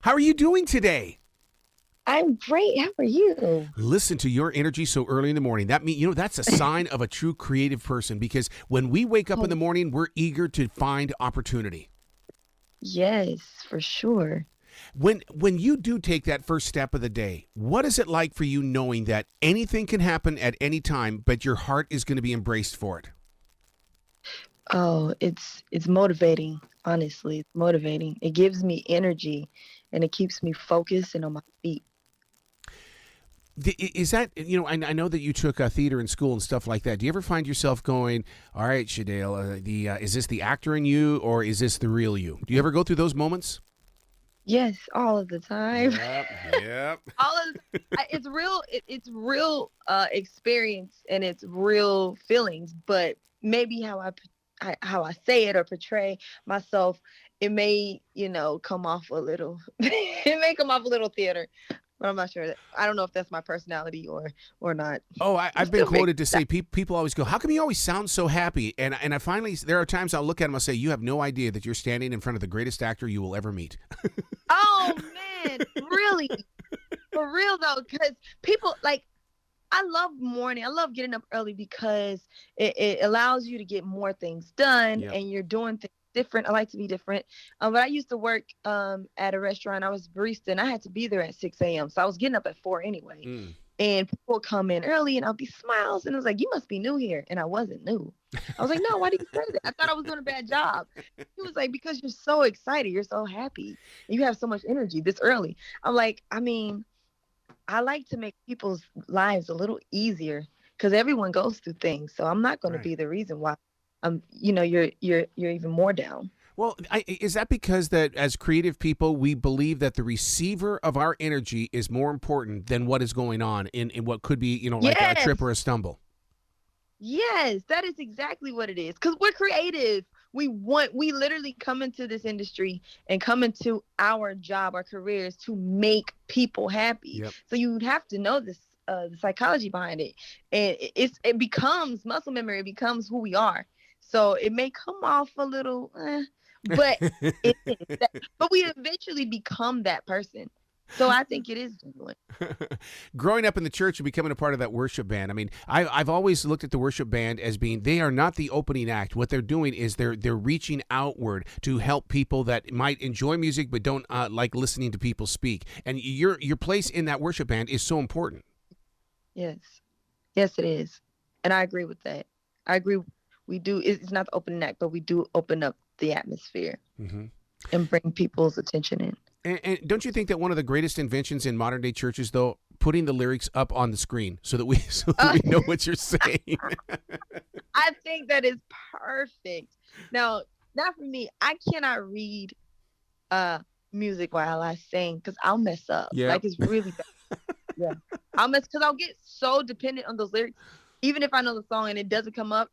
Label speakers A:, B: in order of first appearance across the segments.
A: How are you doing today?
B: I'm great. How are you?
A: Listen to your energy so early in the morning. That mean, that's a sign of a true creative person because when we wake up in the
B: Oh,
A: morning, we're eager to find opportunity.
B: yes, for sure.
A: When you do take that first step of the day, what is it like for you knowing that anything can happen at any time, but your heart is going to be embraced for it?
B: Oh, it's motivating, honestly. It's motivating. It gives me energy and it keeps me focused and on my feet.
A: Is that, I know that you took theater in school and stuff like that. Do you ever find yourself going, all right, Shadale, is this the actor in you or is this the real you? Do you ever go through those moments?
B: Yes, all of the time.
A: Yep, yep.
B: All of it's real it's real experience and it's real feelings, but maybe how I say it or portray myself, it may, come off a little it may come off a little theater. But I'm not sure. I don't know if that's my personality or not.
A: Oh,
B: It
A: I've been
B: still makes
A: quoted to say people always go, "How come you always sound so happy?" And I finally there are times I'll look at him and say, "You have no idea that you're standing in front of the greatest actor you will ever meet."
B: Oh man, really? For real though, because people like I love morning. I love getting up early because it allows you to get more things done
A: Yep.
B: and you're doing things different. I like to be different. But I used to work at a restaurant. I was barista and I had to be there at 6 a.m. So I was getting up at 4 anyway.
A: Mm.
B: And people would come in early and I'll be smiles. And it was like, you must be new here. And I wasn't new. I was like, no, why do you say that? I thought I was doing a bad job. He was like, because you're so excited. You're so happy. And you have so much energy this early. I'm like, I mean, I like to make people's lives a little easier because everyone goes through things. So I'm not going to
A: Right.
B: be the reason why you're even more down.
A: Well, is that because that as creative people, we believe that the receiver of our energy is more important than what is going on in what could be, like a
B: Yes,
A: trip or a stumble?
B: yes, that is exactly what it is. Because we're creative. We literally come into this industry and come into our job, our careers to make people happy.
A: Yep.
B: So you have to know this, the psychology behind it, and it becomes muscle memory. It becomes who we are. So it may come off a little, but it is. But we eventually become that person. So I think it is genuine.
A: Growing up in the church and becoming a part of that worship band, I mean, I've always looked at the worship band as being they are not the opening act. What they're doing is they're reaching outward to help people that might enjoy music but don't like listening to people speak. And your place in that worship band is so important.
B: Yes. Yes, it is. And I agree with that. I agree. We do. It's not the opening act, but we do open up the atmosphere
A: Hmm.
B: and bring people's attention in.
A: And don't you think that one of the greatest inventions in modern day churches, though, putting the lyrics up on the screen so that we so that
B: Uh,
A: we know what you're saying?
B: I think that is perfect. Now, not for me. I cannot read uh music while I sing because I'll mess up.
A: Yep.
B: Like it's really bad. Yeah. I'll mess because I'll get so dependent on those lyrics. Even if I know the song and it doesn't come up,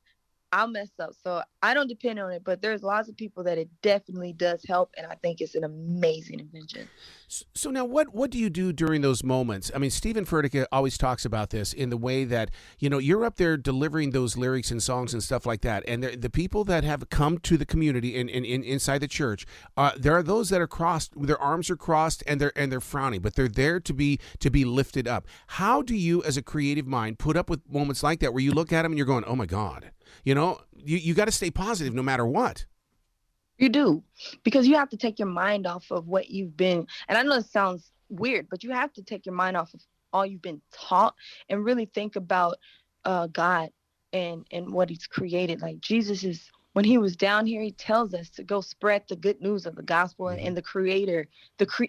B: I'll mess up. So I don't depend on it, but there's lots of people that it definitely does help, and I think it's an amazing invention.
A: So now, what do you do during those moments? I mean, Stephen Furtick always talks about this in the way that you're up there delivering those lyrics and songs and stuff like that, and the people that have come to the community in inside the church, there are those that are crossed, their arms are crossed, and they're frowning, but they're there to be lifted up. How do you, as a creative mind, put up with moments like that where you look at them and you're going, oh my God, you got to stay positive no matter what.
B: You do, because you have to take your mind off of what you've been. And I know it sounds weird, but you have to take your mind off of all you've been taught and really think about God and what He's created. Like Jesus is when He was down here, He tells us to go spread the good news of the gospel
A: Hmm.
B: and the Creator,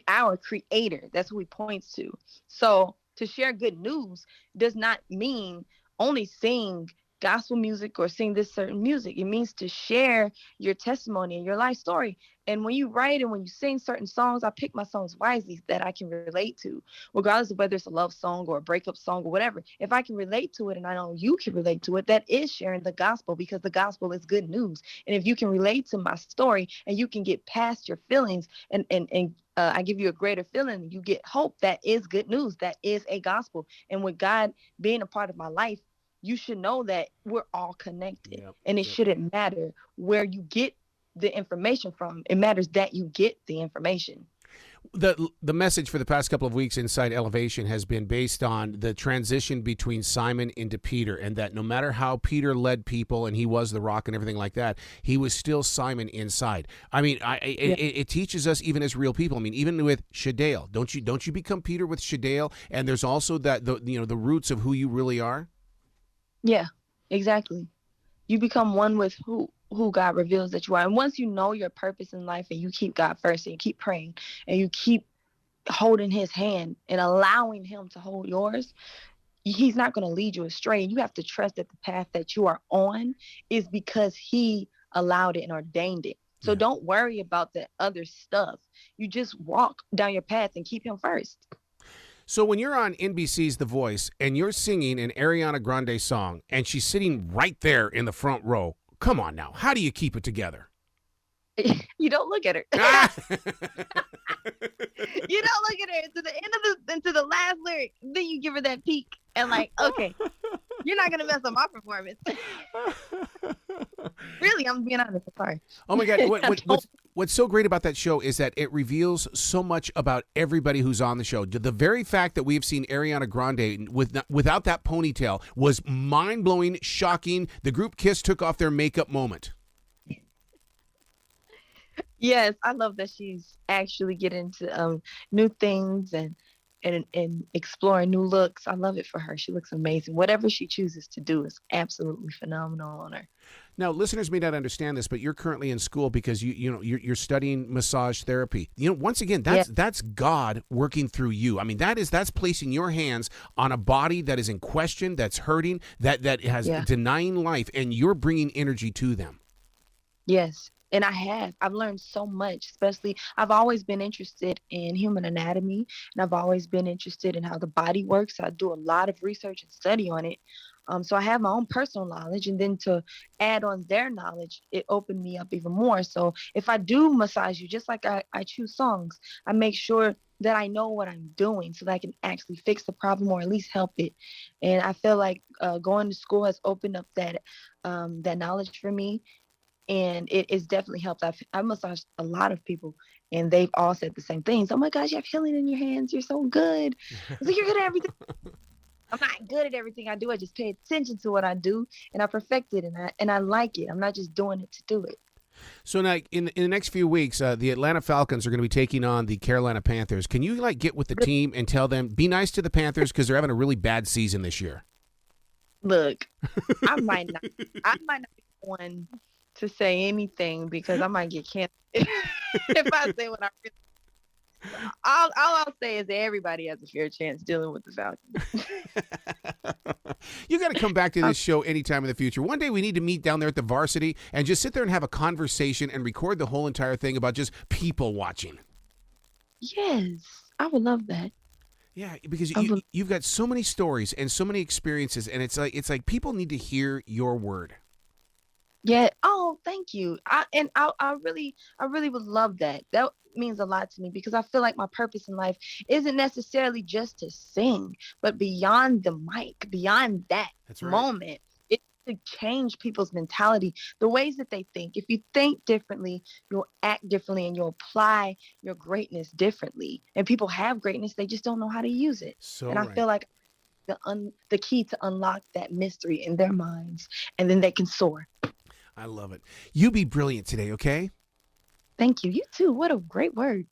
B: our Creator. That's who He points to. So to share good news does not mean only sing gospel music or sing this certain music. It means to share your testimony and your life story. And when you write and when you sing certain songs, I pick my songs wisely that I can relate to, regardless of whether it's a love song or a breakup song or whatever. If I can relate to it and I know you can relate to it, that is sharing the gospel because the gospel is good news. And if you can relate to my story and you can get past your feelings and I give you a greater feeling, you get hope, that is good news. That is a gospel. And with God being a part of my life, you should know that we're all connected
A: Yep.
B: and it
A: Yep.
B: shouldn't matter where you get the information from. It matters that you get the information.
A: The message for the past couple of weeks inside Elevation has been based on the transition between Simon into Peter, and that no matter how Peter led people and he was the rock and everything like that, he was still Simon inside. I mean, it teaches us even as real people. I mean, even with Shadale, don't you become Peter with Shadale? And there's also that the roots of who you really are.
B: Yeah, exactly. You become one with who God reveals that you are. And once you know your purpose in life and you keep God first and you keep praying and you keep holding his hand and allowing him to hold yours, he's not going to lead you astray. You have to trust that the path that you are on is because he allowed it and ordained it. So don't worry about the other stuff. You just walk down your path and keep him first.
A: So when you're on NBC's The Voice and you're singing an Ariana Grande song and she's sitting right there in the front row, come on now, how do you keep it together?
B: You don't look at her. You don't look at her to the end of into the last lyric. Then you give her that peek and like, okay, you're not gonna mess up my performance. Really, I'm being honest. I'm sorry.
A: Oh my God, what's so great about that show is that it reveals so much about everybody who's on the show. The very fact that we've seen Ariana Grande without that ponytail was mind-blowing, shocking. The group Kiss took off their makeup moment.
B: Yes, I love that she's actually getting into new things and exploring new looks. I love it for her. She looks amazing. Whatever she chooses to do is absolutely phenomenal on her.
A: Now, listeners may not understand this, but you're currently in school because you're studying massage therapy. Once again, that's God working through you. I mean, that's placing your hands on a body that is in question, that's hurting, that has denying life, and you're bringing energy to them.
B: Yes. And I've learned so much, especially I've always been interested in human anatomy, and I've always been interested in how the body works. I do a lot of research and study on it. So I have my own personal knowledge, and then to add on their knowledge, it opened me up even more. So if I do massage you, just like I choose songs, I make sure that I know what I'm doing so that I can actually fix the problem or at least help it. And I feel like going to school has opened up that knowledge for me. And it is definitely helped. I've massaged a lot of people, and they've all said the same things. Oh my gosh, you have healing in your hands. You're so good. I was like, you're good at everything. I'm not good at everything I do. I just pay attention to what I do, and I perfect it, and I like it. I'm not just doing it to do it.
A: So now, in the next few weeks, the Atlanta Falcons are going to be taking on the Carolina Panthers. Can you get with the team and tell them, be nice to the Panthers because they're having a really bad season this year? Look,
B: I might not be one to say anything because I might get canceled if I say what I really. All I'll say is that everybody has a fair chance dealing with the Falcons.
A: You got to come back to this show anytime in the future. One day we need to meet down there at the Varsity and just sit there and have a conversation and record the whole entire thing about just people watching.
B: Yes, I would love that.
A: Yeah, because you've got so many stories and so many experiences, and it's like people need to hear your word.
B: Yeah. Oh, thank you. I really would love that. That means a lot to me because I feel like my purpose in life isn't necessarily just to sing, but beyond the mic, beyond that moment, it's to change people's mentality, the ways that they think. If you think differently, you'll act differently and you'll apply your greatness differently. And people have greatness, they just don't know how to use it. I feel like the key to unlock that mystery in their minds, and then they can soar.
A: I love it. You be brilliant today, okay?
B: Thank you. You too. What a great word.